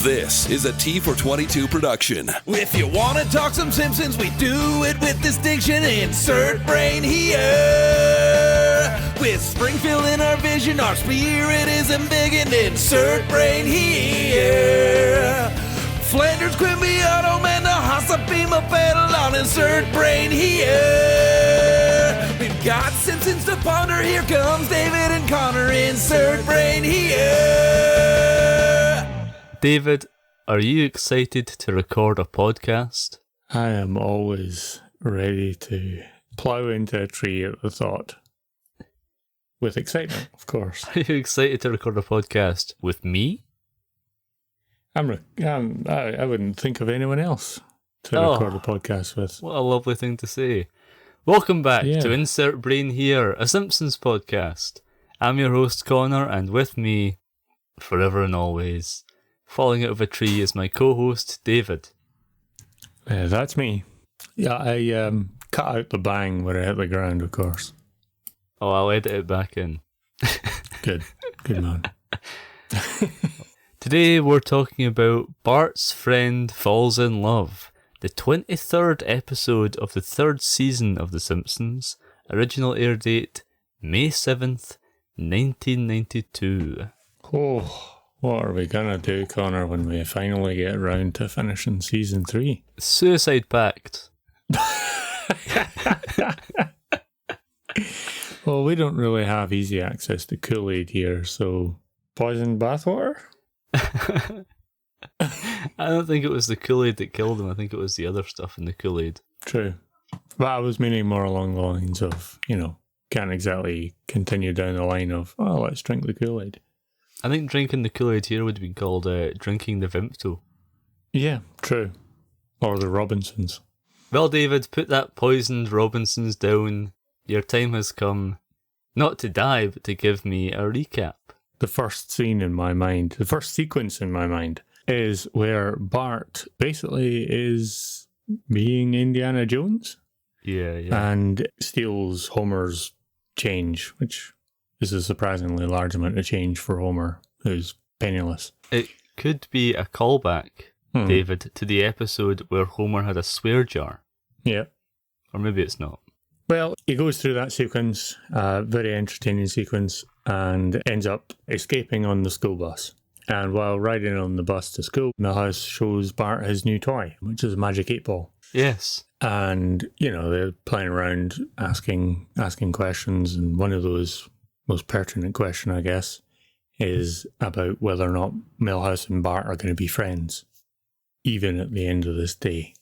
This is a T422 production. If you want to talk some Simpsons, we do it with distinction. Insert brain here. With Springfield in our vision, our spirit is embiggened. Insert brain here. Flanders, Quimby, Otto, Man, the Hassa, Beam, a battle on. Insert brain here. We've got Simpsons to ponder. Here comes David and Connor. Insert brain here. David, are you excited to record a podcast? I am always ready to plough into a tree at the thought. With excitement, of course. Are you excited to record a podcast with me? I wouldn't think of anyone else to record a podcast with. What a lovely thing to say. Welcome back to Insert Brain Here, a Simpsons podcast. I'm your host Connor, and with me, forever and always, falling out of a tree is my co-host David. That's me. Yeah, I cut out the bang where I hit the ground, of course. Oh, I'll edit it back in. Good man. Today we're talking about Bart's Friend Falls in Love, the 23rd episode of the third season of The Simpsons, original air date May 7th, 1992. Oh, what are we gonna do, Connor, when we finally get around to finishing season 3? Suicide Pact. Well, we don't really have easy access to Kool-Aid here, so poison bathwater? I don't think it was the Kool-Aid that killed him. I think it was the other stuff in the Kool-Aid. True. But I was meaning more along the lines of, can't exactly continue down the line of, let's drink the Kool-Aid. I think drinking the Kool-Aid here would be called drinking the Vimto. Yeah, true. Or the Robinsons. Well, David, put that poisoned Robinsons down. Your time has come, not to die, but to give me a recap. The first scene in my mind, the first sequence in my mind, is where Bart basically is being Indiana Jones. Yeah. And steals Homer's change, which is a surprisingly large amount of change for Homer, who's penniless. It could be a callback, David, to the episode where Homer had a swear jar. Yeah. Or maybe it's not. Well, he goes through that sequence, very entertaining sequence, and ends up escaping on the school bus. And while riding on the bus to school, Milhouse shows Bart his new toy, which is a magic 8-ball. Yes. And, they're playing around, asking questions, and one of those most pertinent question, I guess, is about whether or not Milhouse and Bart are going to be friends, even at the end of this day.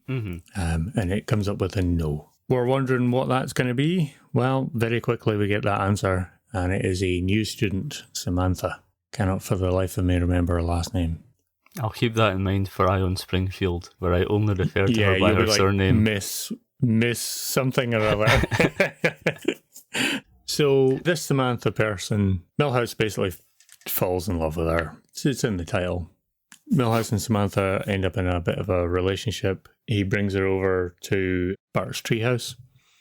Mm-hmm. And it comes up with a no. We're wondering what that's going to be. Well, very quickly we get that answer, and it is a new student, Samantha. Cannot for the life of me remember her last name. I'll keep that in mind for Ion Springfield, where I only refer to her by her surname. Miss something or other. So this Samantha person, Milhouse basically falls in love with her. It's in the title. Milhouse and Samantha end up in a bit of a relationship. He brings her over to Bart's treehouse,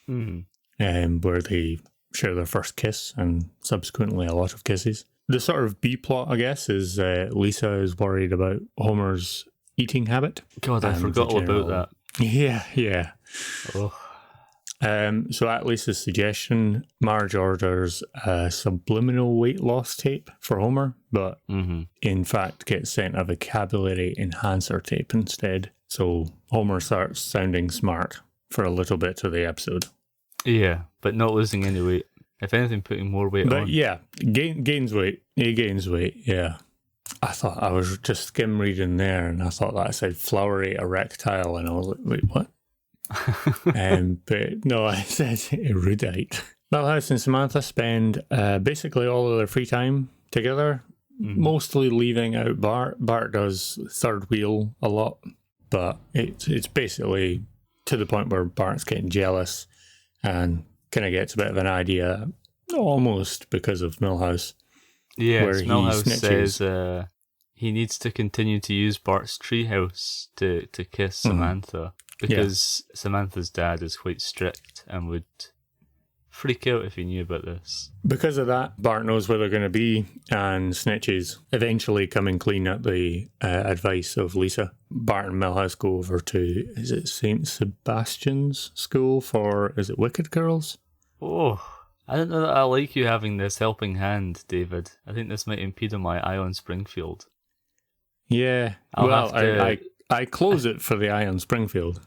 where they share their first kiss and subsequently a lot of kisses. The sort of B-plot, I guess, is Lisa is worried about Homer's eating habit. God, I forgot all about that. Yeah. Oh. So at Lisa's suggestion, Marge orders a subliminal weight loss tape for Homer, but in fact gets sent a vocabulary enhancer tape instead. So Homer starts sounding smart for a little bit of the episode. Yeah, but not losing any weight. If anything, putting more weight on. But yeah, gains weight. He gains weight, yeah. I thought I was just skim reading there, and I thought that said flowery erectile, and I was like, wait, what? But no, I said erudite. Milhouse and Samantha spend basically all of their free time together, mostly leaving out Bart. Bart does third wheel a lot, but it's basically to the point where Bart's getting jealous and kind of gets a bit of an idea, almost because of Milhouse. Yes, Milhouse says he needs to continue to use Bart's treehouse to kiss Samantha, because Samantha's dad is quite strict and would freak out if he knew about this. Because of that, Bart knows where they're going to be and snitches, eventually coming clean at the advice of Lisa. Bart and Milhouse go over to, is it St. Sebastian's school for, is it Wicked Girls? Oh, I don't know that I like you having this helping hand, David. I think this might impede on my eye on Springfield. Yeah, I close it for the eye on Springfield.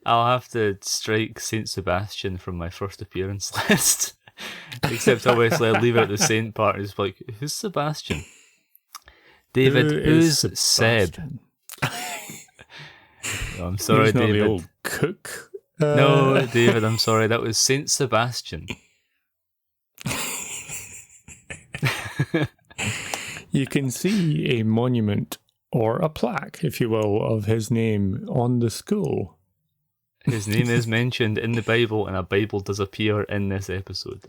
I'll have to strike St. Sebastian from my first appearance list. Except obviously I'll leave out the Saint part and just be like, who's Sebastian? David, who's Seb? Oh, I'm sorry, Not David. the old cook? No, David, I'm sorry. That was Saint Sebastian. You can see a monument or a plaque, if you will, of his name on the school. His name is mentioned in the Bible, and a Bible does appear in this episode.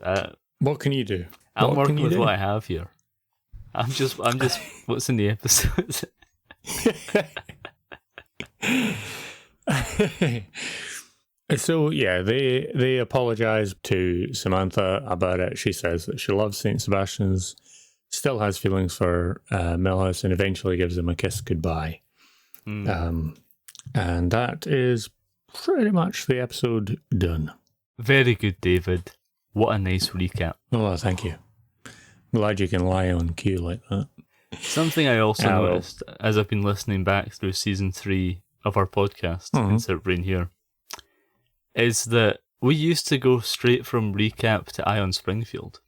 What can you do? I'm working with what I have here. I'm just what's in the episode. So yeah, they apologize to Samantha about it. She says that she loves St. Sebastian's, still has feelings for Milhouse, and eventually gives him a kiss goodbye. And that is pretty much the episode done. Very good, David. What a nice recap. Oh, thank you. Glad you can lie on cue like that. Something I also noticed as I've been listening back through season 3 of our podcast, Insert Brain here, is that we used to go straight from recap to Eye on Springfield.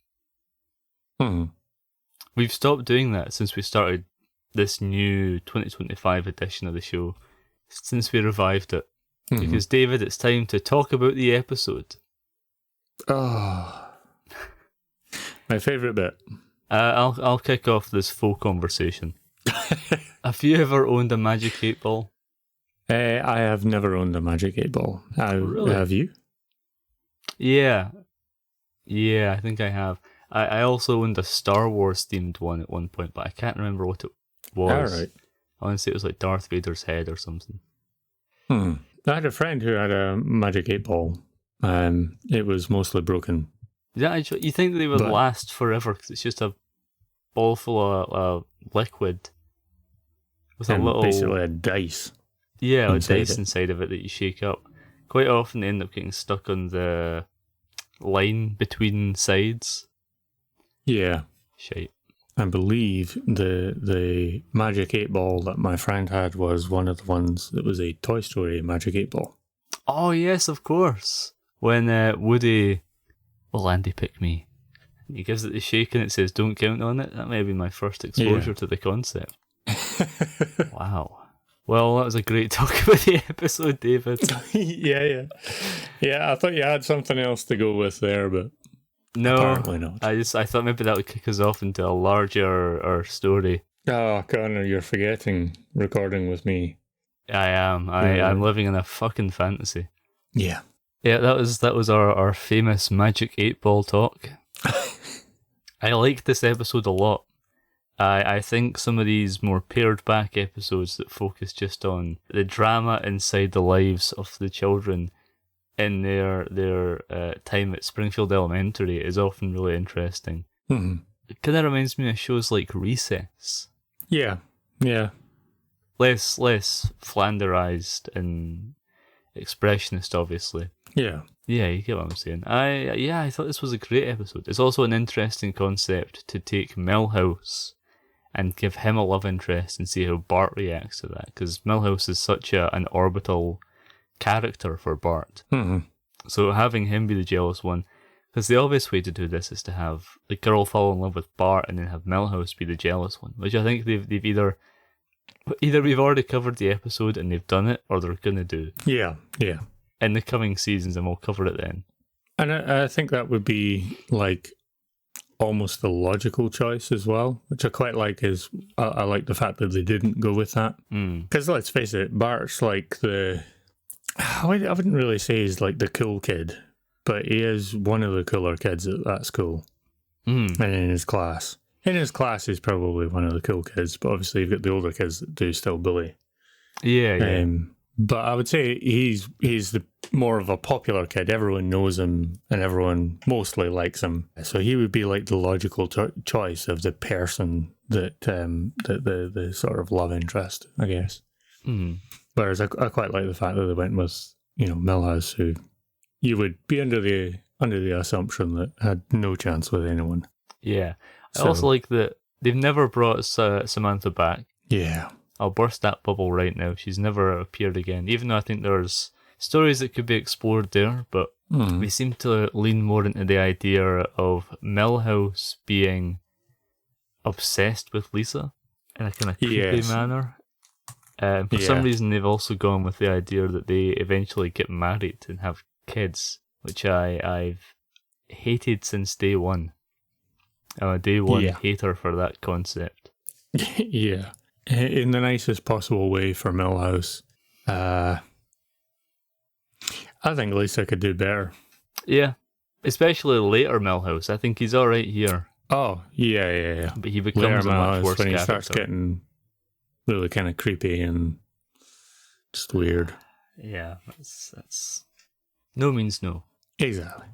We've stopped doing that since we started this new 2025 edition of the show, since we revived it. Because, David, it's time to talk about the episode. Oh, my favourite bit. I'll kick off this full conversation. Have you ever owned a Magic 8 Ball? I have never owned a Magic 8 Ball. Really? Have you? Yeah, I think I have. I also owned a Star Wars themed one at one point, but I can't remember what it was. All right. I want to say it was like Darth Vader's head or something. I had a friend who had a Magic 8 Ball. It was mostly broken. Yeah, you think they would last forever because it's just a ball full of liquid with a little, basically a dice. Yeah, a dice inside of it that you shake up. Quite often they end up getting stuck on the line between sides. Yeah. Shite. I believe the Magic 8 Ball that my friend had was one of the ones that was a Toy Story Magic 8 Ball. Oh, yes, of course. When Woody, will Andy pick me? He gives it the shake and it says, don't count on it. That may have been my first exposure to the concept. Wow. Well, that was a great talk about the episode, David. Yeah, I thought you had something else to go with there, but no, apparently not. I thought maybe that would kick us off into a larger story. Oh, Connor, you're forgetting recording with me. I am. I'm living in a fucking fantasy. Yeah. Yeah, that was our famous Magic 8 Ball talk. I liked this episode a lot. I think some of these more pared back episodes that focus just on the drama inside the lives of the children in their time at Springfield Elementary is often really interesting. It kind of reminds me of shows like Recess. Yeah. Less flanderized and expressionist, obviously. Yeah, you get what I'm saying. I thought this was a great episode. It's also an interesting concept to take Milhouse and give him a love interest and see how Bart reacts to that, because Milhouse is such an orbital character for Bart. So having him be the jealous one, because the obvious way to do this is to have the girl fall in love with Bart and then have Milhouse be the jealous one, which I think they've either we've already covered the episode and they've done it, or they're gonna do. Yeah. In the coming seasons, and we'll cover it then. And I think that would be like almost the logical choice as well, which I quite like. Is I like the fact that they didn't go with that, because let's face it, Bart's like I wouldn't really say he's like the cool kid, but he is one of the cooler kids at that school, and in his class. In his class, he's probably one of the cool kids, but obviously you've got the older kids that do still bully. Yeah. But I would say he's the more of a popular kid. Everyone knows him, and everyone mostly likes him. So he would be like the logical choice of the person that the sort of love interest, I guess. Mm. Whereas I quite like the fact that they went with Milhouse, who you would be under the assumption that had no chance with anyone. Yeah, I also like that they've never brought Samantha back. Yeah. I'll burst that bubble right now. She's never appeared again, even though I think there's stories that could be explored there, but we seem to lean more into the idea of Milhouse being obsessed with Lisa in a kind of creepy manner. For some reason, they've also gone with the idea that they eventually get married and have kids, which I've hated since day one. I'm a day one hater for that concept. Yeah. In the nicest possible way for Milhouse. I think Lisa could do better. Yeah. Especially later Milhouse. I think he's alright here. Oh, yeah. But he becomes a much worse when he character. starts getting really kind of creepy and just weird. Yeah, that's no means no. Exactly.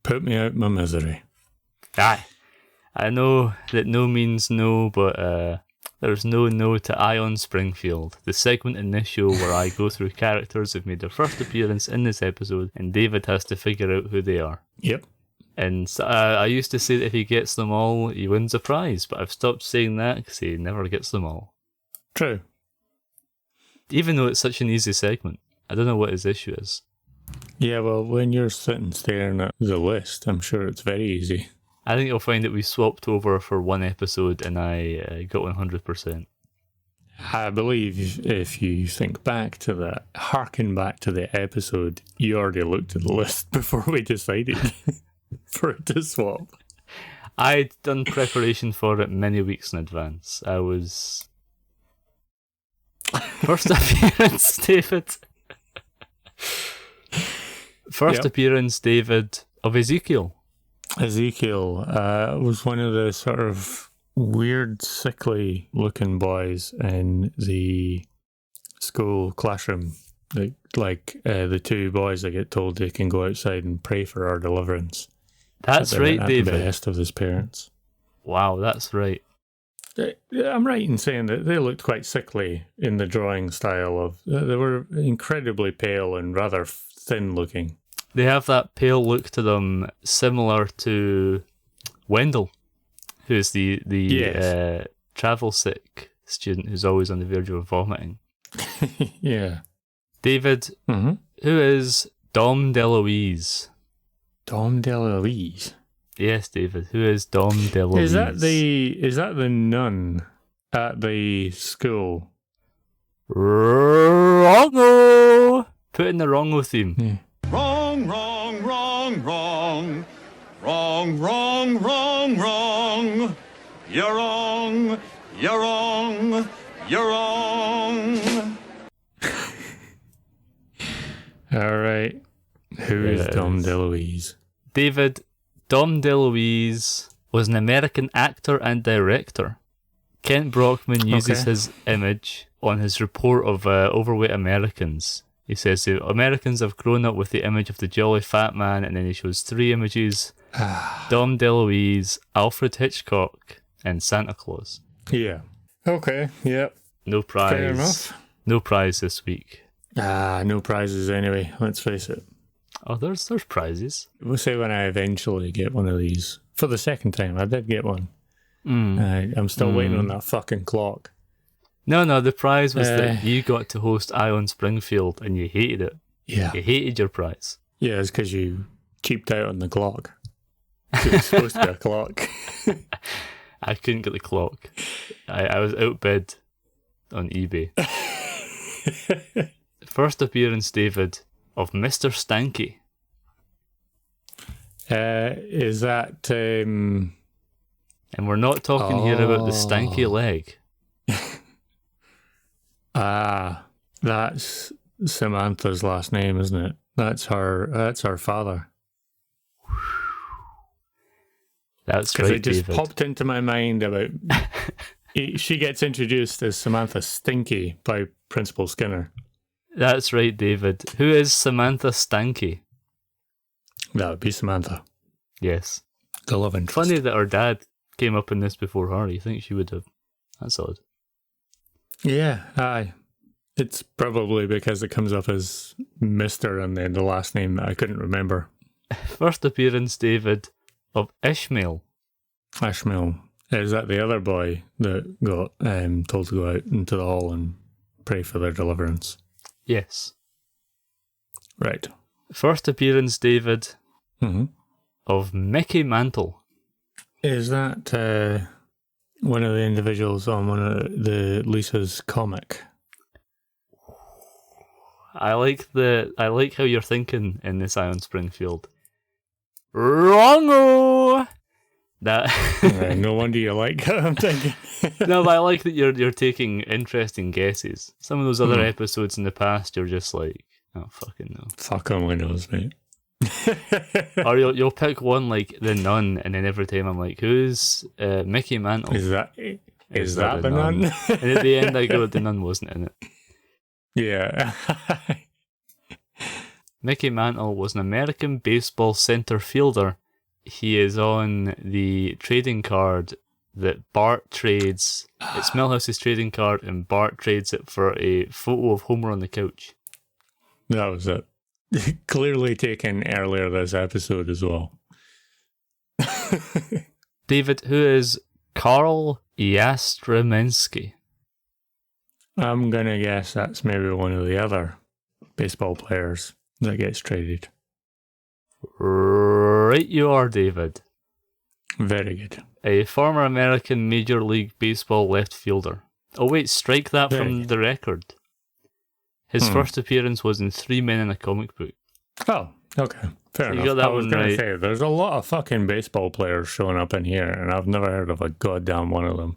Put me out my misery. Aye. I know that no means no, but there's no to Ion Springfield, the segment in this show where I go through characters who've made their first appearance in this episode, and David has to figure out who they are. Yep. And I used to say that if he gets them all, he wins a prize, but I've stopped saying that because he never gets them all. True. Even though it's such an easy segment. I don't know what his issue is. Yeah, well, when you're sitting staring at the list, I'm sure it's very easy. I think you'll find that we swapped over for one episode and I got 100%. I believe if you think back to that, harken back to the episode, you already looked at the list before we decided for it to swap. I'd done preparation for it many weeks in advance. I was... First appearance, David. First appearance, David, of Ezekiel. Ezekiel was one of the sort of weird, sickly looking boys in the school classroom. Like the two boys that get told they can go outside and pray for our deliverance. That's right, David. At the behest of his parents. Wow, that's right. I'm right in saying that they looked quite sickly in the drawing style of. They were incredibly pale and rather thin looking. They have that pale look to them, similar to Wendell, who's the travel sick student who's always on the verge of vomiting. Yeah. David, who is Dom DeLuise? Dom DeLuise? Yes, David. Who is Dom DeLuise? Is that the nun at the school? Wrongo! Put in the Wrongo theme. Yeah. Wrong. You're wrong. All right. Who is Dom DeLuise? David, Dom DeLuise was an American actor and director. Kent Brockman uses his image on his report of overweight Americans. He says the Americans have grown up with the image of the jolly fat man, and then he shows 3 images. Dom DeLuise, Alfred Hitchcock, and Santa Claus. Yeah. Okay, yep. No prize. Fair enough. No prize this week. No prizes anyway, let's face it. Oh, there's prizes. We'll say when I eventually get one of these. For the second time, I did get one. I'm still waiting on that fucking clock. No, the prize was that you got to host Ion Springfield and you hated it. Yeah. You hated your prize. Yeah, it's because you cheaped out on the clock. It was supposed to be a clock. I couldn't get the clock. I was outbid on eBay. First appearance, David, of Mr. Stanky. Is that... And we're not talking here about the stanky leg. That's Samantha's last name, isn't it? That's her father. That's Because right, it just David. popped into my mind about... she gets introduced as Samantha Stinky by Principal Skinner. That's right, David. Who is Samantha Stanky? That would be Samantha. Yes. The love interest. Funny that her dad came up in this before her. You think she would have? That's odd. Yeah, aye. It's probably because it comes up as Mr. and then the last name that I couldn't remember. First appearance, David, of Ishmael. Ishmael. Is that the other boy that got told to go out into the hall and pray for their deliverance? Yes. Right. First appearance, David, Mm-hmm. of Mickey Mantle. Is that one of the individuals on one of the Lisa's comic? I like how you're thinking in this Iron Springfield. Wrongo. That No wonder you like how I'm thinking. No, but I like that you're taking interesting guesses. Some of those other episodes in the past, you're just like, oh fucking no. Fuck only knows, mate. Or you'll pick one like The Nun, and then every time I'm like, who's Mickey Mantle? Is that the nun? And at the end I go, the Nun wasn't in it. Yeah. Mickey Mantle was an American baseball center fielder. He is on the trading card that Bart trades. It's Milhouse's trading card, and Bart trades it for a photo of Homer on the couch. That was it. Clearly taken earlier this episode as well. David, who is Carl Yastrzemski? I'm going to guess that's maybe one of the other baseball players that gets traded. Right you are, David. Very good. A former American Major League Baseball left fielder. Oh wait, strike that from the record. His first appearance was in 3 Men in a Comic Book. Oh, okay. Fair enough. You got that I was one going right. to say, there's a lot of fucking baseball players showing up in here, and I've never heard of a goddamn one of them.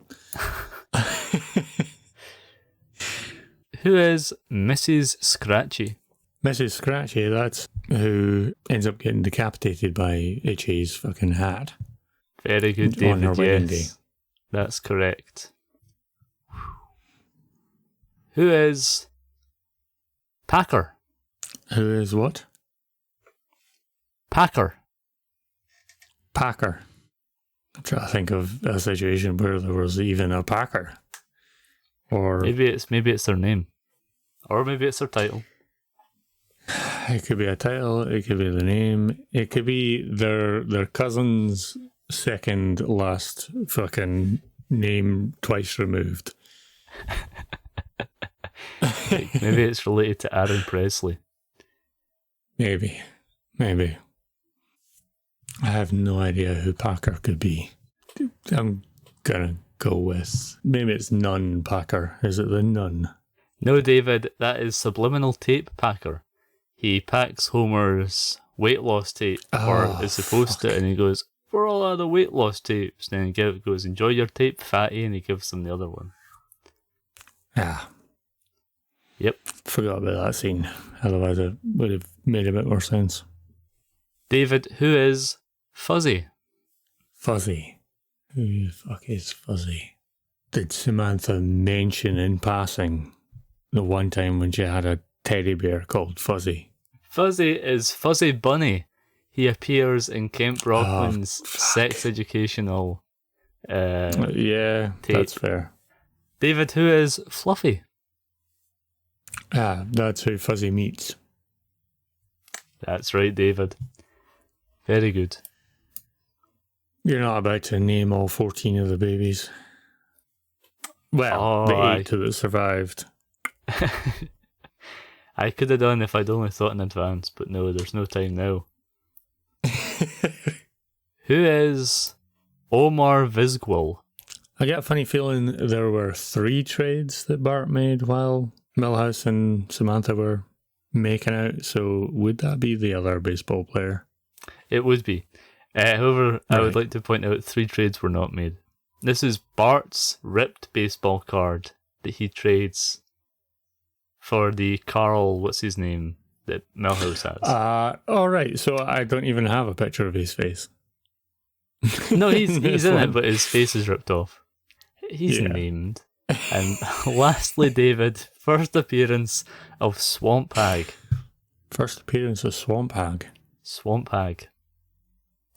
Who is Mrs. Scratchy? Mrs. Scratchy, that's who ends up getting decapitated by Itchy's fucking hat. Very good, On her David. wedding Yes, day. that's correct. Who is Packer? Who is what? Packer. Packer. I'm trying to think of a situation where there was even a Packer. Or Maybe it's their name, or maybe it's their title. it could be a title, it could be the name, it could be their cousin's second last fucking name twice removed. Maybe it's related to Aaron Presley. Maybe. I have no idea who Packer could be. I'm gonna go with maybe it's Nun Packer. Is it the Nun? No, David, that is Subliminal Tape Packer. He packs Homer's weight loss tape, or is supposed to, and he goes, "For all of the weight loss tapes." Then he goes, "Enjoy your tape, fatty," and he gives them the other one. Ah. Yep. Forgot about that scene. Otherwise it would have made a bit more sense. David, who is Fuzzy? Fuzzy. Who the fuck is Fuzzy? Did Samantha mention in passing the one time when she had a teddy bear called Fuzzy? Fuzzy is Fuzzy Bunny. He appears in Kemp Rockman's sex educational yeah, tape. that's fair. David, who is Fluffy? Ah, that's who Fuzzy meets. That's right, David. Very good. You're not about to name all 14 of the babies. Well, the 8 that survived. I could have done if I'd only thought in advance, but no, there's no time now. Who is Omar Vizquel? I get a funny feeling there were 3 trades that Bart made while Milhouse and Samantha were making out, so would that be the other baseball player? It would be. However, I would like to point out 3 trades were not made. This is Bart's ripped baseball card that he trades for the Carl, what's his name, that Milhouse has. All right. So I don't even have a picture of his face. No, he's in it, but his face is ripped off. He's named. And lastly, David, first appearance of Swamp Hag. First appearance of Swamp Hag. Swamp Hag.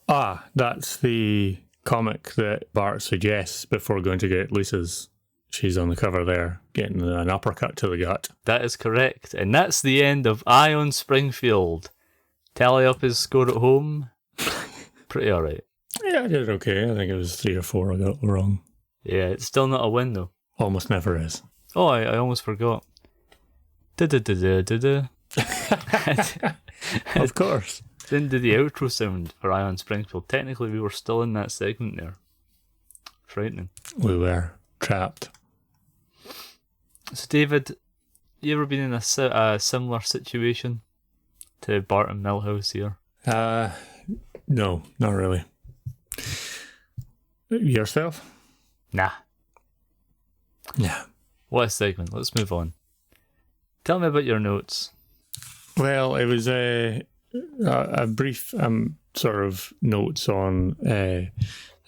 Ah, that's the comic that Bart suggests before going to get Lisa's. She's on the cover there, getting an uppercut to the gut. That is correct. And that's the end of Ion Springfield. Tally up his score at home. Pretty alright. Yeah, I did okay. I think it was 3 or 4 I got wrong. Yeah, it's still not a win though. Almost never is. Oh, I almost forgot. Da-da-da-da-da-da. Of course. Didn't do the outro sound for Ion Springfield. Technically, we were still in that segment there. Frightening. We were trapped. So, David, you ever been in a similar situation to Bart and Milhouse here? No, not really. Yourself? Nah. Yeah. What a segment. Let's move on. Tell me about your notes. Well, it was a brief sort of notes on the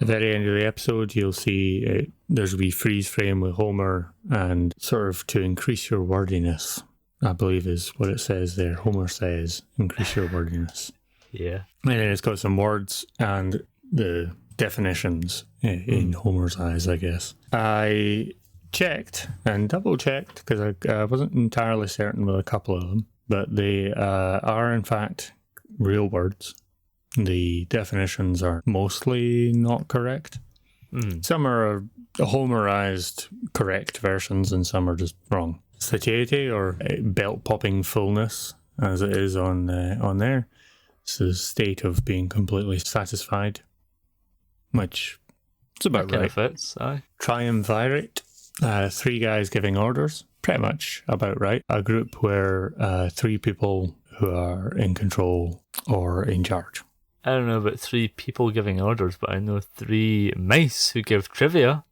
very end of the episode. You'll see there's a wee freeze frame with Homer, and sort of to increase your wordiness, I believe is what it says there. Homer says, increase your wordiness. Yeah. And then it's got some words and the definitions in Homer's eyes, I guess. I checked and double checked because I wasn't entirely certain with a couple of them, but they are in fact real words. The definitions are mostly not correct. Some are Homerized correct versions and some are just wrong. Satiety, or belt popping fullness, as it is on there. It's the state of being completely satisfied, which is about that right. Kind of fits, aye. Triumvirate, 3 guys giving orders, pretty much about right. A group where 3 people who are in control or in charge. I don't know about 3 people giving orders, but I know 3 mice who give trivia.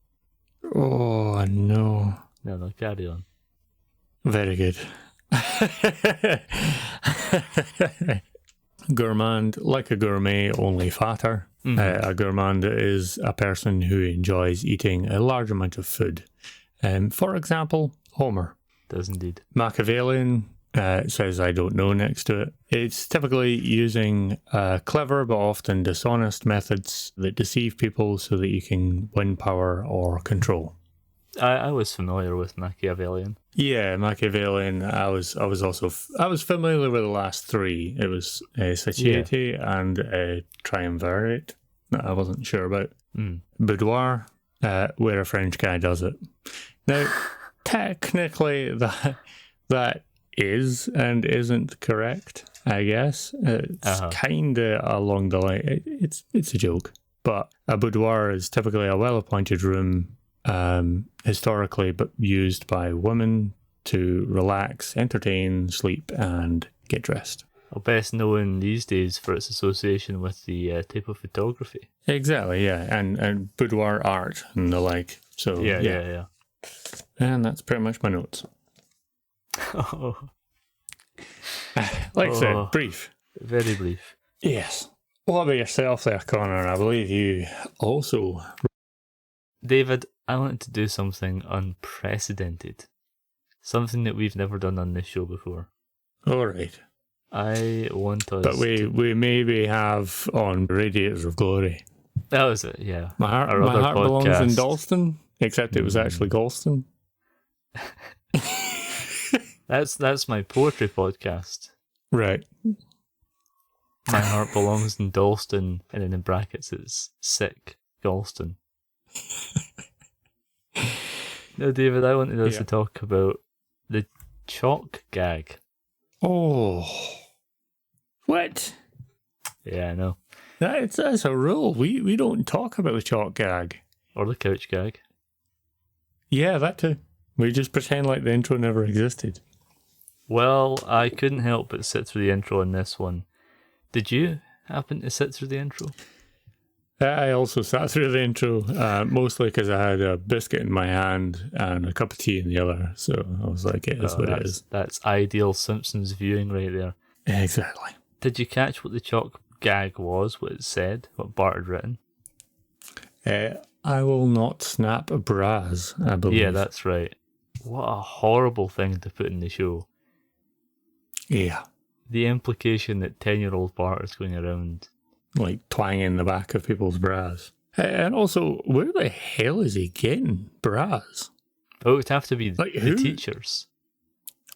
Oh, no. No, carry on. Very good. Gourmand, like a gourmet, only fatter. A gourmand is a person who enjoys eating a large amount of food. For example, Homer. Does indeed. Machiavellian says I don't know next to it. It's typically using clever but often dishonest methods that deceive people so that you can win power or control. I was familiar with Machiavellian. Yeah, Machiavellian. I was familiar with the last 3. It was satiety and triumvirate that I wasn't sure about. Boudoir, where a French guy does it. Now, technically, that is and isn't correct. I guess it's kind of along the line. It's a joke, but a boudoir is typically a well-appointed room. Historically, but used by women to relax, entertain, sleep, and get dressed. Well, best known these days for its association with the type of photography. Exactly, yeah, and boudoir art and the like. So yeah. And that's pretty much my notes. Like I said, brief. Very brief. Yes. What about yourself there, Connor? I believe you also... David, I wanted to do something unprecedented. Something that we've never done on this show before. All right. I want us But we maybe have on Radiators of Glory. That was it, yeah. My heart belongs in Dalston, except it was actually Galston. That's my poetry podcast. Right. My heart belongs in Dalston, and then in brackets it's sick Galston. No, David, I wanted us to talk about the chalk gag. Oh. What? Yeah, I know. That's a rule. We don't talk about the chalk gag. Or the couch gag. Yeah, that too. We just pretend like the intro never existed. Well, I couldn't help but sit through the intro in this one. Did you happen to sit through the intro? I also sat through the intro, mostly because I had a biscuit in my hand and a cup of tea in the other. So I was like, it is what it is. That's ideal Simpsons viewing right there. Exactly. Did you catch what the chalk gag was, what it said, what Bart had written? I will not snap bras, I believe. Yeah, that's right. What a horrible thing to put in the show. Yeah. The implication that 10-year-old Bart is going around like twanging the back of people's bras. And also, where the hell is he getting bras? Oh, it would have to be Like, the who? teachers.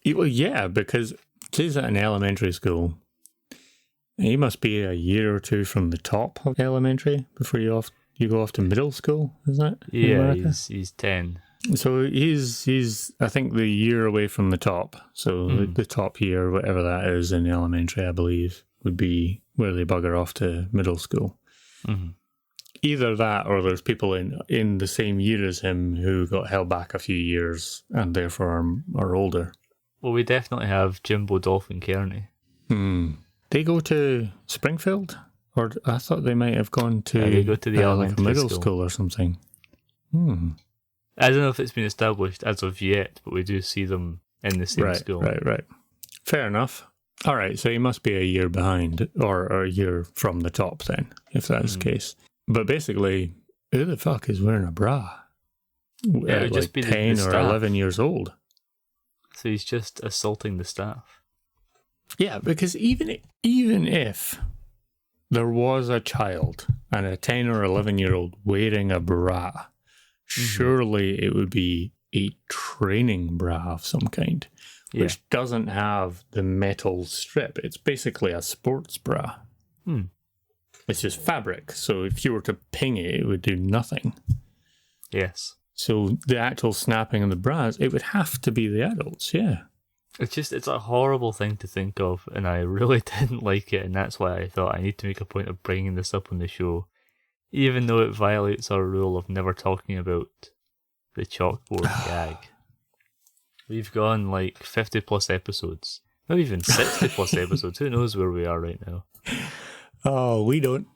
Well, yeah, because he's at an elementary school. He must be a year or two from the top of elementary before you go off to middle school, isn't it? Yeah, he's 10. So he's I think the year away from the top. So the top year, whatever that is in elementary, I believe, would be where they bugger off to middle school. Mm-hmm. Either that, or there's people in the same year as him who got held back a few years and therefore are older. Well, we definitely have Jimbo, Dolphin, Kearney. They go to Springfield? Or I thought they might have gone to, they go to the elementary middle school. school or something. I don't know if it's been established as of yet, but we do see them in the same school. Right. Fair enough. All right, so he must be a year behind, or a year from the top then, if that's the case. But basically, who the fuck is wearing a bra? Yeah, it would just be 10 the or staff. 11 years old. So he's just assaulting the staff. Yeah, because even if there was a child and a 10 or 11-year-old wearing a bra, surely it would be a training bra of some kind, which doesn't have the metal strip. It's basically a sports bra. It's just fabric, so if you were to ping it, it would do nothing. Yes. So the actual snapping of the bras, it would have to be the adults, yeah. It's a horrible thing to think of, and I really didn't like it, and that's why I thought I need to make a point of bringing this up on the show, even though it violates our rule of never talking about the chalkboard gag. We've gone like 50 plus episodes, maybe even 60 plus episodes. Who knows where we are right now? Oh, we don't.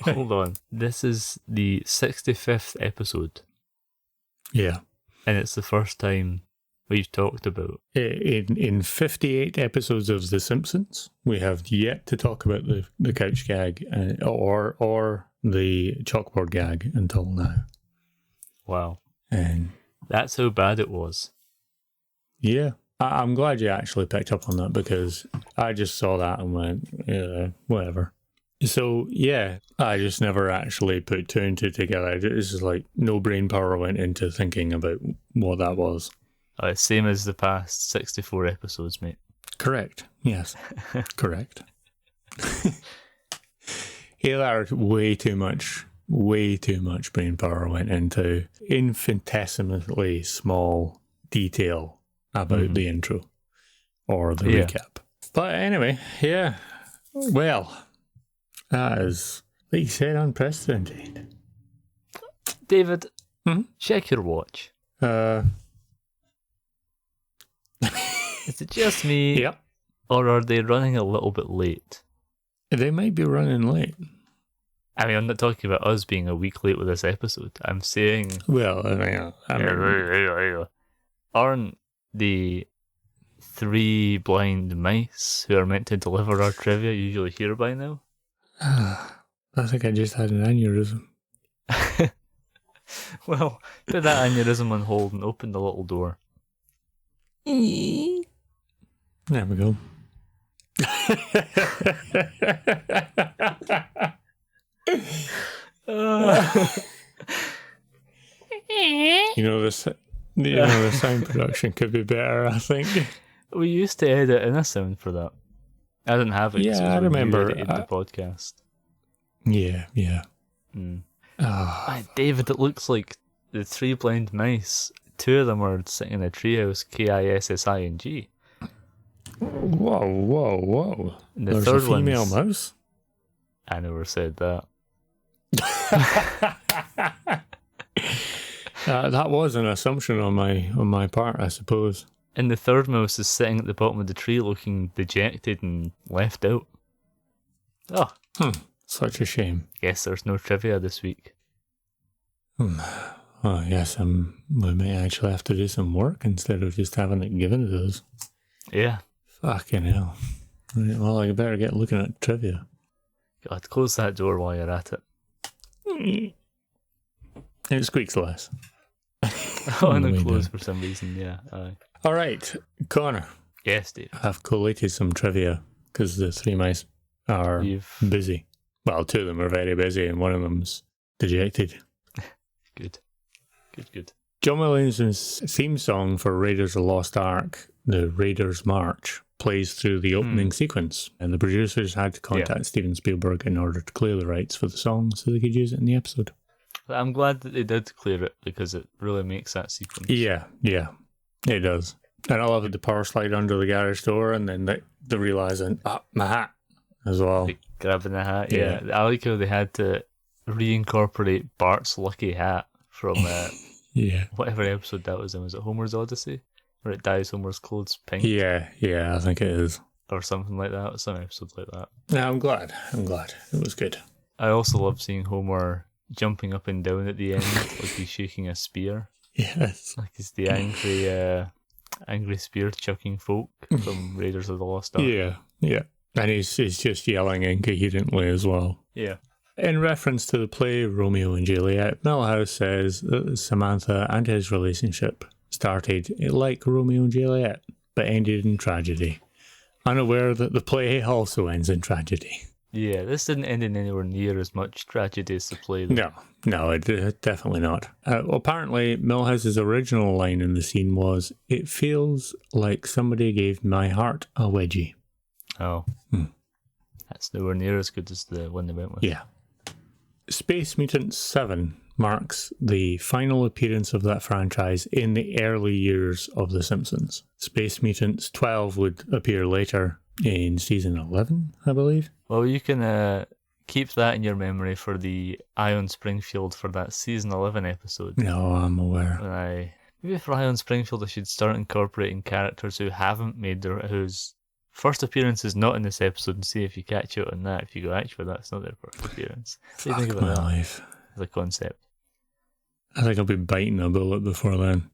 Hold on. This is the 65th episode. Yeah. And it's the first time we've talked about. In 58 episodes of The Simpsons, we have yet to talk about the couch gag or the chalkboard gag until now. Wow. And that's how bad it was. Yeah. I'm glad you actually picked up on that, because I just saw that and went, yeah, whatever. So, yeah, I just never actually put two and two together. It's just like no brain power went into thinking about what that was. Same as the past 64 episodes, mate. Correct. Yes. Correct. Yeah, there's way too much brain power went into infinitesimally small detail about the intro or the recap. But anyway, yeah. Well, that is, like you said, unprecedented. David, check your watch. Is it just me? Yep. Or are they running a little bit late? They might be running late. I mean, I'm not talking about us being a week late with this episode. I'm saying... Well, I mean aren't the three blind mice who are meant to deliver our trivia usually here by now? I think I just had an aneurysm. Well, put that aneurysm on hold and open the little door. There we go. The sound production could be better, I think. We used to edit in a sound for that. I didn't have it. Yeah, I remember in the podcast. Yeah. David, it looks like the three blind mice. Two of them are sitting in a treehouse, Kissing. Whoa. And the There's third a female one's... mouse? I never said that. That was an assumption on my part, I suppose. And the third mouse is sitting at the bottom of the tree looking dejected and left out. Oh. Such a shame. Guess there's no trivia this week. Oh, yes, we may actually have to do some work instead of just having it given to us. Yeah. Fucking hell. Right, well, I better get looking at trivia. God, close that door while you're at it. It squeaks less. Oh, and it closed for some reason, yeah. All right, Connor. Yes, Dave. I've collated some trivia because the three mice are busy. Well, two of them are very busy and one of them's dejected. Good. John Williams' theme song for Raiders of the Lost Ark, the Raiders March, plays through the opening sequence, and the producers had to contact Steven Spielberg in order to clear the rights for the song so they could use it in the episode. I'm glad that they did clear it because it really makes that sequence. Yeah, it does. And I love the power slide under the garage door and then the realising, my hat as well. Like grabbing the hat, yeah. I like how they had to reincorporate Bart's lucky hat from whatever episode that was in. Was it Homer's Odyssey? Where it dyes Homer's clothes pink? Yeah, I think it is. Or something like that, some episode like that. Yeah, I'm glad. It was good. I also love seeing Homer jumping up and down at the end like he's shaking a spear. Yes. Like he's the angry spear chucking folk from Raiders of the Lost Ark. Yeah. And he's just yelling incoherently as well. Yeah. In reference to the play Romeo and Juliet, Milhouse says that Samantha and his relationship started like Romeo and Juliet, but ended in tragedy, unaware that the play also ends in tragedy. Yeah, this didn't end in anywhere near as much tragedy as the play, though. No, it definitely not. Apparently, Milhouse's original line in the scene was, "It feels like somebody gave my heart a wedgie." Oh. That's nowhere near as good as the one they went with. Yeah. Space Mutants 7 marks the final appearance of that franchise in the early years of The Simpsons. Space Mutants 12 would appear later in season 11, I believe. Well, you can keep that in your memory for the Ion Springfield for that season 11 episode. No, I'm aware. Maybe for Ion Springfield I should start incorporating characters who haven't made whose first appearance is not in this episode and see if you catch it on that. If you go, actually, that's not their first appearance. What do you think about that life. As a concept? I think I'll be biting a bullet before then.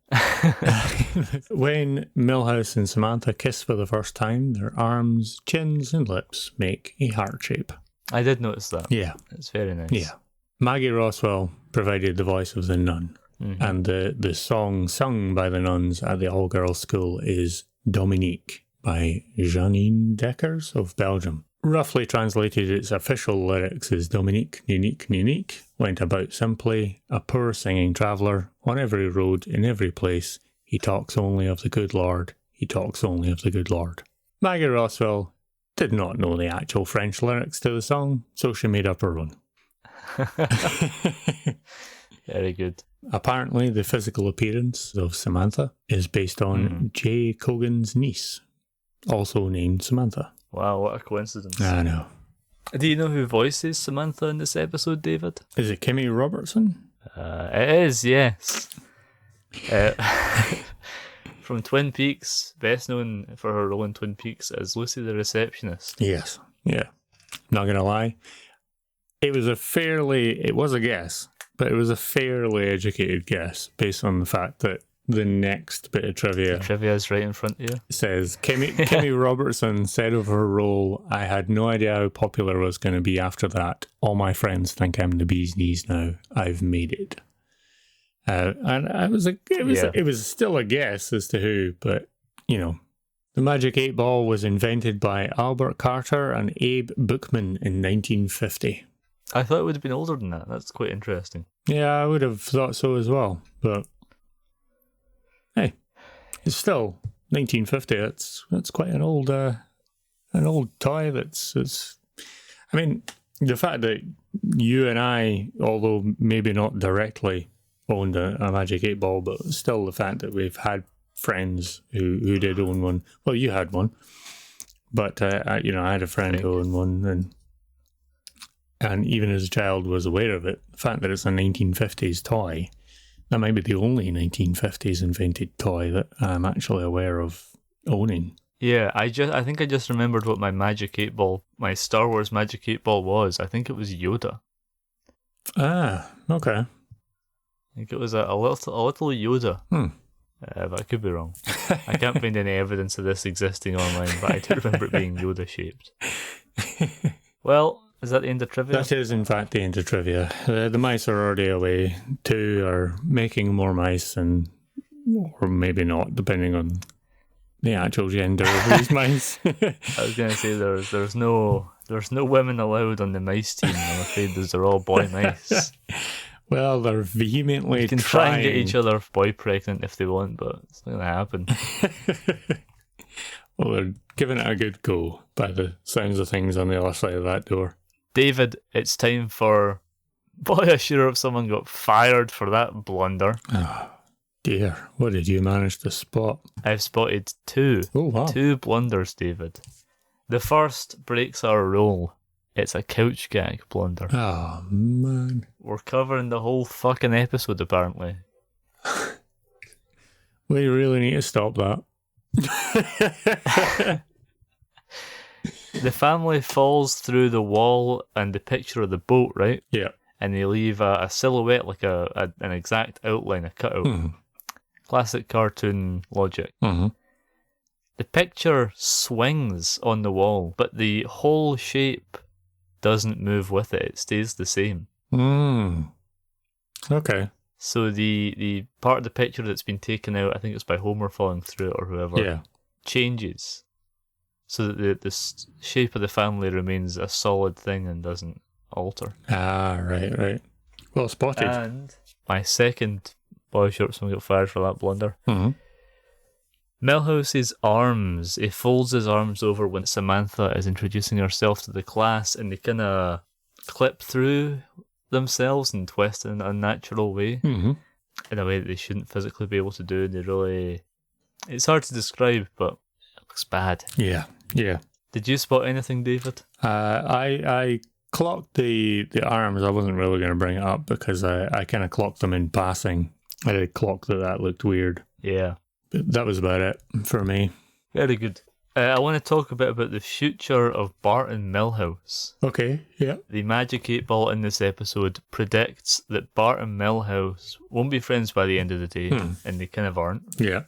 When Milhouse and Samantha kiss for the first time, their arms, chins, and lips make a heart shape. I did notice that. Yeah. It's very nice. Yeah. Maggie Roswell provided the voice of the nun, and the song sung by the nuns at the all-girls school is Dominique by Janine Deckers of Belgium. Roughly translated, its official lyrics is Dominique, unique, went about simply, a poor singing traveller, on every road, in every place, he talks only of the good Lord, he talks only of the good Lord. Maggie Roswell did not know the actual French lyrics to the song, so she made up her own. Very good. Apparently, the physical appearance of Samantha is based on Jay Cogan's niece, also named Samantha. Wow, what a coincidence. I know. Do you know who voices Samantha in this episode, David? Is it Kimmy Robertson? It is, yes. From Twin Peaks, best known for her role in Twin Peaks as Lucy the Receptionist. Yes, yeah. Not going to lie. It was a guess, but it was a fairly educated guess based on the fact that the next bit of trivia. The trivia is right in front of you. Says Kimmy Robertson said of her role, "I had no idea how popular it was going to be after that. All my friends think I'm the bee's knees now. I've made it." And it was still a guess as to who, but you know, the Magic 8 Ball was invented by Albert Carter and Abe Bookman in 1950. I thought it would have been older than that. That's quite interesting. Yeah, I would have thought so as well, but. Hey, it's still 1950. That's quite an old toy. I mean, the fact that you and I, although maybe not directly, owned a Magic 8 Ball, but still the fact that we've had friends who did own one. Well, you had one, but I had a friend who owned one, and even as a child was aware of it. The fact that it's a 1950s toy. That might be the only 1950s invented toy that I'm actually aware of owning. Yeah, I think I just remembered what my Magic 8 Ball, my Star Wars Magic 8 Ball was. I think it was Yoda. Ah, okay. I think it was a little Yoda. But I could be wrong. I can't find any evidence of this existing online, but I do remember it being Yoda shaped. Well, is that the end of trivia? That is, in fact, the end of trivia. The mice are already away. 2 are making more mice, or maybe not, depending on the actual gender of these mice. I was going to say there's no women allowed on the mice team. I'm afraid those are all boy mice. Well, they're vehemently You can try and get each other boy pregnant if they want, but it's not going to happen. Well, they're giving it a good go by the sounds of things on the other side of that door. David, it's time for... Boy, I sure hope someone got fired for that blunder. Oh, dear. What did you manage to spot? I've spotted 2. Oh, wow. 2 blunders, David. The first breaks our rule. It's a couch gag blunder. Oh, man. We're covering the whole fucking episode, apparently. We really need to stop that. The family falls through the wall and the picture of the boat, right? Yeah. And they leave a silhouette, like an exact outline, a cutout. Mm-hmm. Classic cartoon logic. Mm-hmm. The picture swings on the wall, but the whole shape doesn't move with it. It stays the same. Okay. So the part of the picture that's been taken out, I think it's by Homer falling through it or whoever, changes. So that the shape of the family remains a solid thing and doesn't alter. Ah, right. Well spotted. And my second boy short someone got fired for that blunder. Mm-hmm. Milhouse's arms, he folds his arms over when Samantha is introducing herself to the class, and they kind of clip through themselves and twist in an unnatural way, Mm-hmm. in a way that they shouldn't physically be able to do. They really... It's hard to describe, but it looks bad. Yeah. Did you spot anything, David? I clocked the arms. I wasn't really going to bring it up because I kind of clocked them in passing. I did clock that looked weird. Yeah. But that was about it for me. Very good. I want to talk a bit about the future of Bart and Milhouse. Okay, yeah. The Magic 8 Ball in this episode predicts that Bart and Milhouse won't be friends by the end of the day, and they kind of aren't. Yeah.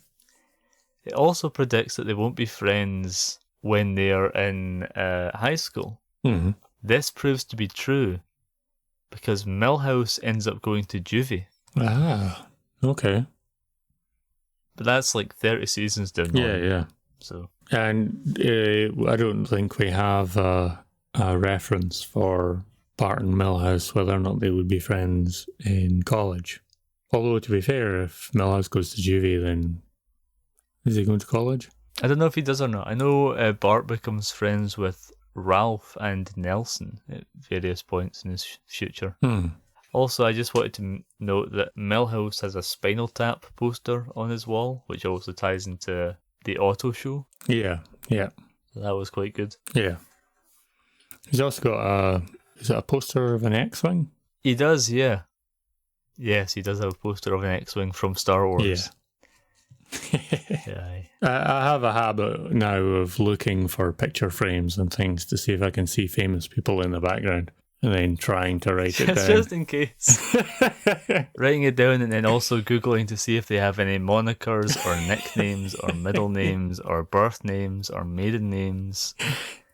It also predicts that they won't be friends when they are in high school. Mm-hmm. This proves to be true because Milhouse ends up going to juvie. Ah, okay. But that's like 30 seasons down the line. Yeah. So. And I don't think we have a reference for Bart and Milhouse, whether or not they would be friends in college. Although, to be fair, if Milhouse goes to juvie, then is he going to college? I don't know if he does or not. I know Bart becomes friends with Ralph and Nelson at various points in his future. Also, I just wanted to note that Milhouse has a Spinal Tap poster on his wall, which also ties into the Auto Show. Yeah. So that was quite good. Yeah. He's also got a poster of an X-Wing? He does, yeah. Yes, he does have a poster of an X-Wing from Star Wars. Yeah. Yeah. I have a habit now of looking for picture frames and things to see if I can see famous people in the background and then trying to write it down. Just in case. Writing it down and then also Googling to see if they have any monikers or nicknames or middle names or birth names or maiden names.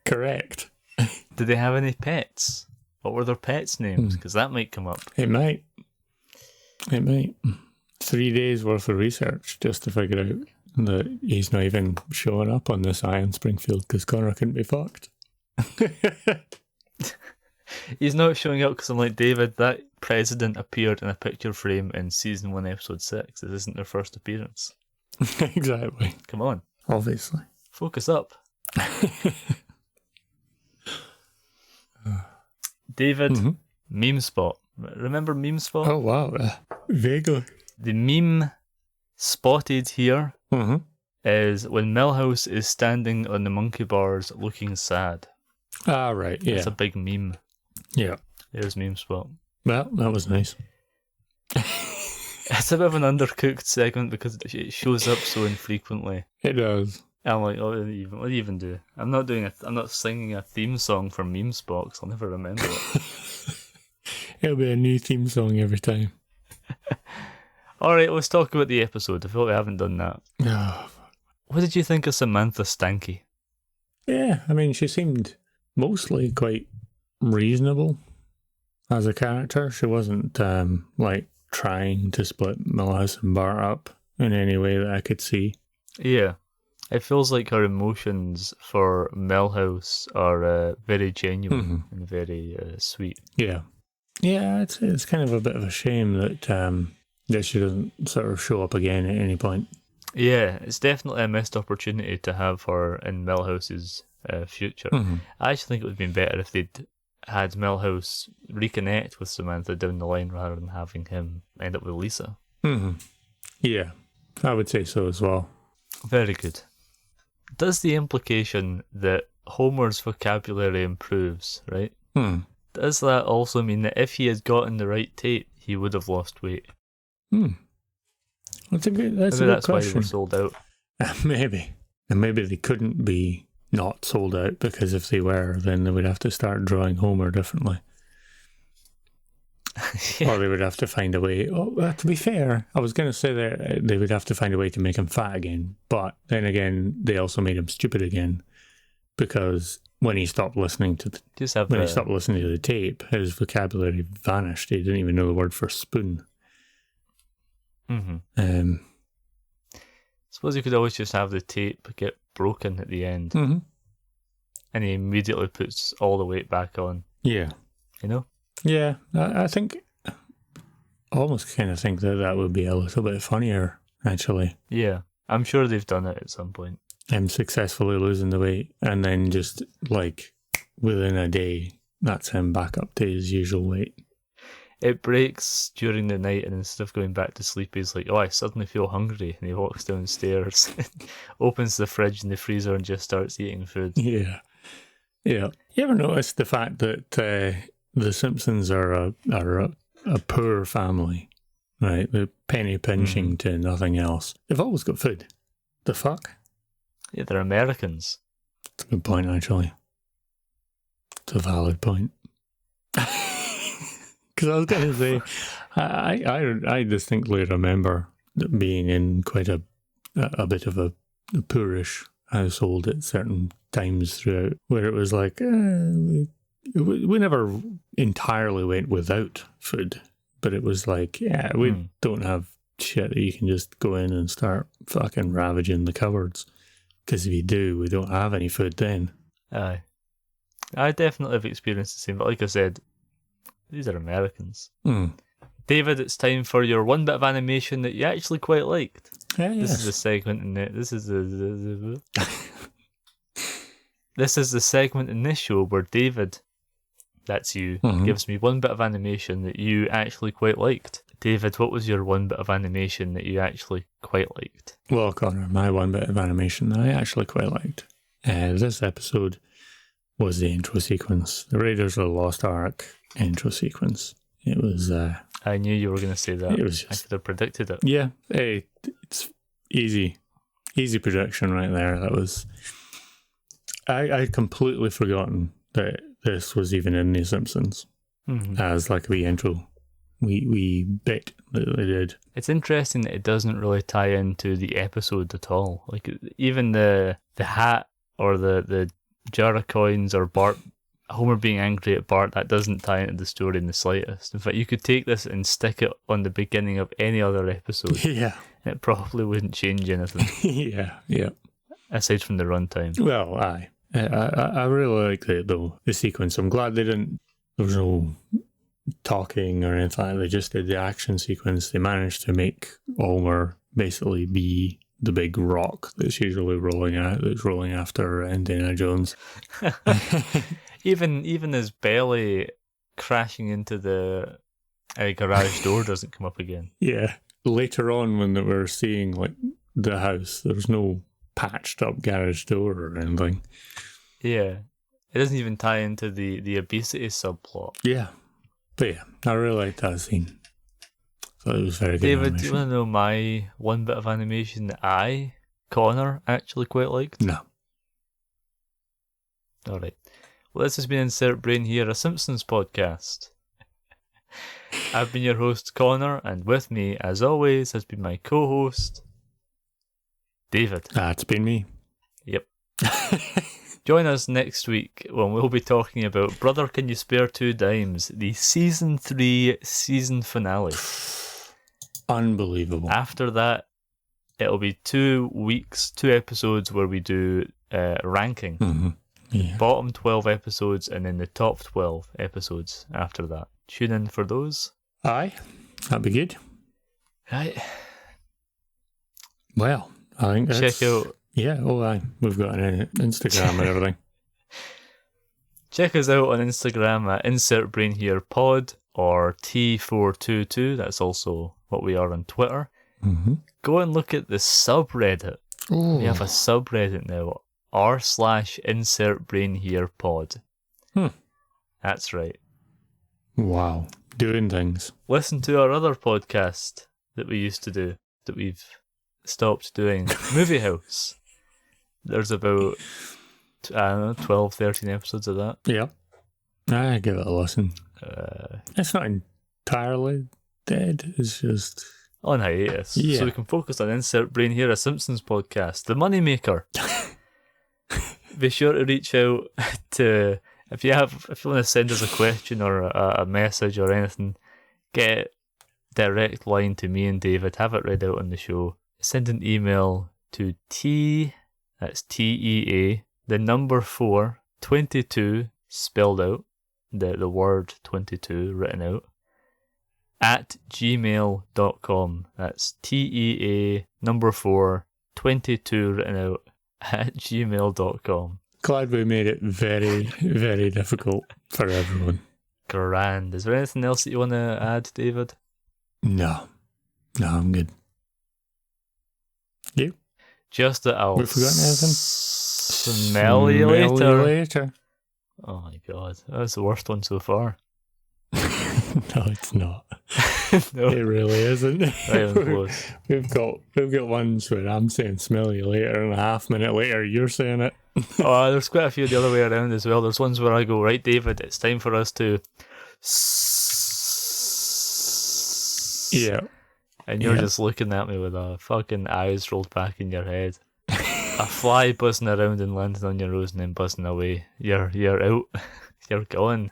Correct. Do they have any pets? What were their pets' names? Because that might come up. It might. 3 days worth of research just to figure out that he's not even showing up on this Iron Springfield because Connor couldn't be fucked. He's not showing up because I'm like, David, that president appeared in a picture frame in season 1, episode 6. This isn't their first appearance. Exactly. Come on. Obviously. Focus up. David, Meme Spot. Remember Meme Spot? Oh, wow. Vaguely. The meme spotted here is when Milhouse is standing on the monkey bars looking sad. Ah, right. Yeah. It's a big meme. Yeah. There's Meme Spot. Well, that was nice. It's a bit of an undercooked segment because it shows up so infrequently. It does. I'm like, oh, what do you even do? I'm not singing a theme song for Memes Box. I'll never remember it. It'll be a new theme song every time. Alright, let's talk about the episode. I feel like we haven't done that. Oh. What did you think of Samantha Stanky? Yeah, I mean, she seemed mostly quite reasonable as a character. She wasn't, like, trying to split Milhouse and Bart up in any way that I could see. Yeah. It feels like her emotions for Milhouse are very genuine and very sweet. Yeah. Yeah, it's kind of a bit of a shame that that she doesn't sort of show up again at any point. Yeah, it's definitely a missed opportunity to have her in Milhouse's future. I actually think it would have been better if they'd had Milhouse reconnect with Samantha down the line rather than having him end up with Lisa. Yeah, I would say so as well. Very good. Does the implication that Homer's vocabulary improves, right? Does that also mean that if he had gotten the right tape, he would have lost weight? That's a good that's question. Why they were sold out. Maybe. And maybe they couldn't be not sold out, because if they were, then they would have to start drawing Homer differently. Yeah. Or they would have to find a way. Oh, to be fair, I was going to say that they would have to find a way to make him fat again. But then again, they also made him stupid again, because when he stopped listening to he stopped listening to the tape, his vocabulary vanished. He didn't even know the word for spoon. Suppose you could always just have the tape get broken at the end, and he immediately puts all the weight back on. Yeah, you know. Yeah, I think, I almost kind of think that would be a little bit funnier, actually. Yeah, I'm sure they've done it at some point. Him successfully losing the weight, and then just, like, within a day, that's him back up to his usual weight. It breaks during the night, and instead of going back to sleep, he's like, oh, I suddenly feel hungry. And he walks downstairs, opens the fridge and the freezer, and just starts eating food. Yeah. Yeah. You ever notice the fact that the Simpsons are a poor family, right? They're penny pinching to nothing else. They've always got food. The fuck? Yeah, they're Americans. That's a good point, actually. It's a valid point. Because I was going to say, I distinctly remember being in quite a bit of a poorish household at certain times throughout, where it was like, we never entirely went without food, but it was like, yeah, we don't have shit that you can just go in and start fucking ravaging the cupboards. Because if you do, we don't have any food then. Aye. I definitely have experienced the same, but like I said, these are Americans. David, it's time for your one bit of animation that you actually quite liked. This is the segment in it. This is this is the segment in this show where David, that's you, gives me one bit of animation that you actually quite liked. David, what was your one bit of animation that you actually quite liked? Well, Connor, my one bit of animation that I actually quite liked. This episode was the intro sequence, the Raiders of the Lost Ark intro sequence. It was... I knew you were going to say that. It was just, I could have predicted it. Yeah, it's easy prediction right there. That was... I'd completely forgotten that this was even in The Simpsons as like the intro. We bit that they did. It's interesting that it doesn't really tie into the episode at all. Like even the hat or the jar of coins or Homer being angry at Bart, that doesn't tie into the story in the slightest. In fact, you could take this and stick it on the beginning of any other episode. Yeah. And it probably wouldn't change anything. Yeah. Aside from the runtime. Well, aye. I really like the sequence. I'm glad there was no talking or anything like that. They just did the action sequence. They managed to make Homer basically be the big rock that's usually rolling after Indiana Jones. Even his belly crashing into the garage door doesn't come up again. Yeah. Later on, when they were seeing like the house, there was no patched up garage door or anything. Yeah. It doesn't even tie into the obesity subplot. Yeah. But yeah, I really liked that scene. So it was very good. David, animation. do you want to know my one bit of animation that I Connor actually quite liked? No. Alright. Well, this has been Insert Brain here, a Simpsons podcast. I've been your host, Connor, and with me, as always, has been my co-host, David. That's been me. Yep. Join us next week when we'll be talking about Brother Can You Spare Two Dimes, the Season 3 season finale. Unbelievable. After that, it'll be 2 weeks, 2 episodes where we do ranking. Mm-hmm. Yeah. Bottom 12 episodes and then the top 12 episodes after that. Tune in for those. Aye, that'd be good. Right. Well, I think that's... Check out... Yeah, aye. We've got an Instagram and everything. Check us out on Instagram at Insert Brain Here Pod or T422. That's also what we are on Twitter. Mm-hmm. Go and look at the subreddit. Ooh. We have a subreddit now. r/Insert Brain Here Pod. That's right. Wow. Doing things. Listen to our other podcast that we used to do, that we've stopped doing. Movie House. There's about, I don't know, 12, 13 episodes of that. Yeah. I give it a listen. It's not entirely dead. It's just... on hiatus. Yeah. So we can focus on Insert Brain Here, a Simpsons podcast. The Moneymaker. Be sure to reach out to... If you want to send us a question or a message or anything, get direct line to me and David, have it read out on the show. Send an email to that's TEA, the number 4, 22, spelled out, the word 22 written out, at gmail.com. That's TEA, number 4, 22 written out, at gmail.com. Glad we made it very, very difficult for everyone. Grand. Is there anything else that you want to add, David? No, I'm good. You? Just that I'll We've forgotten anything? smell you later. Oh my god, that's the worst one so far. No, it's not. No, It really isn't. not even close. We've got ones where I'm saying smell you later and a half minute later you're saying it. Oh, there's quite a few the other way around as well. There's ones where I go, right, David, it's time for us to... Yeah. And you're just looking at me with a fucking eyes rolled back in your head. A fly buzzing around and landing on your nose and then buzzing away. You're out. You're gone.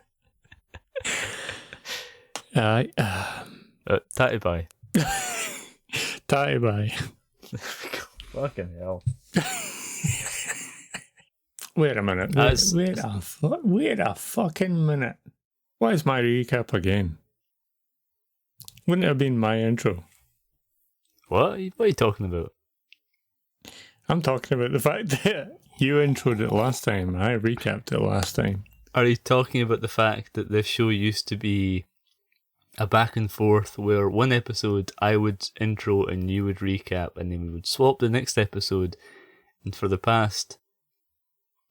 Aye. Tatty bye. Tatty bye. Fucking hell. Wait a minute. Wait a fucking minute. Why is my recap again? Wouldn't it have been my intro? What are you talking about? I'm talking about the fact that you introed it last time and I recapped it last time. Are you talking about the fact that this show used to be a back and forth where one episode I would intro and you would recap and then we would swap the next episode, and for the past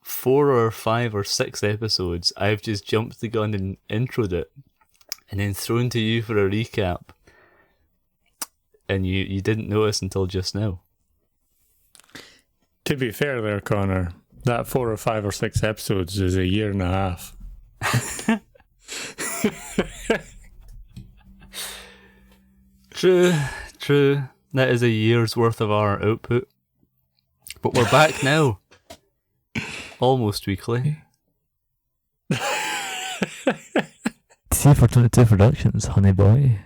4 or 5 or 6 episodes I've just jumped the gun and introed it and then thrown to you for a recap, and you didn't notice until just now. To be fair there, Connor, that 4 or 5 or 6 episodes is a year and a half. True. That is a year's worth of our output. But we're back now. Almost weekly. T422 Productions, honey boy.